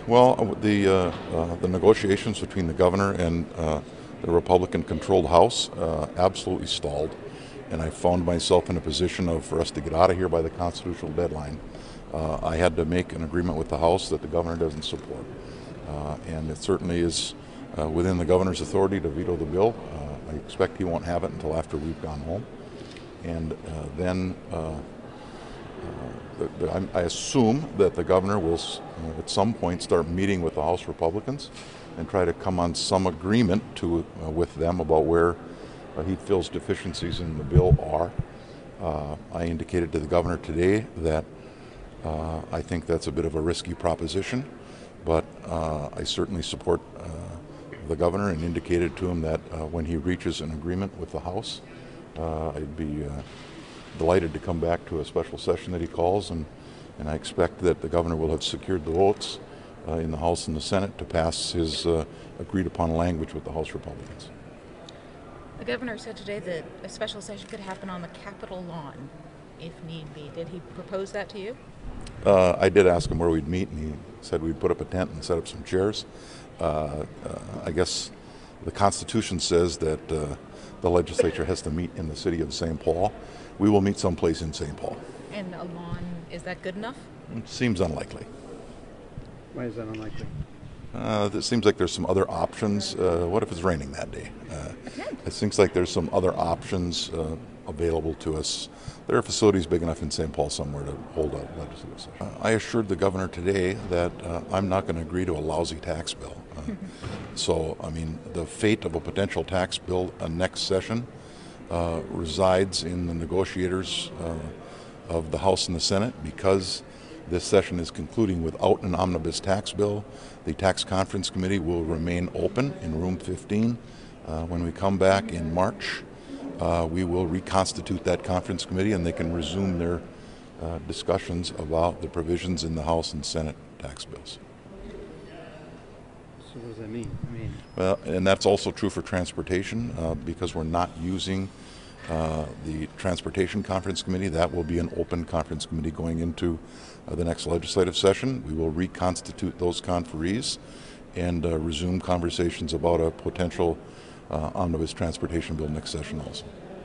Well, the negotiations between the governor and the Republican-controlled House absolutely stalled, and I found myself in a position for us to get out of here by the constitutional deadline. I had to make an agreement with the House that the governor doesn't support, and it certainly is within the governor's authority to veto the bill. I expect he won't have it until after we've gone home, and then. I assume that the governor will at some point start meeting with the House Republicans and try to come on some agreement with them about where he feels deficiencies in the bill are. I indicated to the governor today that I think that's a bit of a risky proposition, but I certainly support the governor and indicated to him that when he reaches an agreement with the House, I'd be delighted to come back to a special session that he calls, and I expect that the governor will have secured the votes in the House and the Senate to pass his agreed upon language with the House Republicans. The governor said today that a special session could happen on the Capitol lawn if need be. Did he propose that to you? I did ask him where we'd meet, and he said we'd put up a tent and set up some chairs. I guess the Constitution says that the legislature has to meet in the city of St. Paul. We will meet someplace in St. Paul. And a lawn, is that good enough? It seems unlikely. Why is that unlikely? It seems like there's some other options. What if it's raining that day? It seems like there's some other options available to us. There are facilities big enough in St. Paul somewhere to hold a legislative session. I assured the governor today that I'm not going to agree to a lousy tax bill. So, I mean, the fate of a potential tax bill next session resides in the negotiators of the House and the Senate. Because this session is concluding without an omnibus tax bill, the Tax Conference Committee will remain open in room 15. When we come back in March, we will reconstitute that conference committee and they can resume their discussions about the provisions in the House and Senate tax bills. So what does that mean? Well, and that's also true for transportation because we're not using the Transportation Conference Committee. That will be an open conference committee going into the next legislative session. We will reconstitute those conferees and resume conversations about a potential omnibus transportation bill next session also.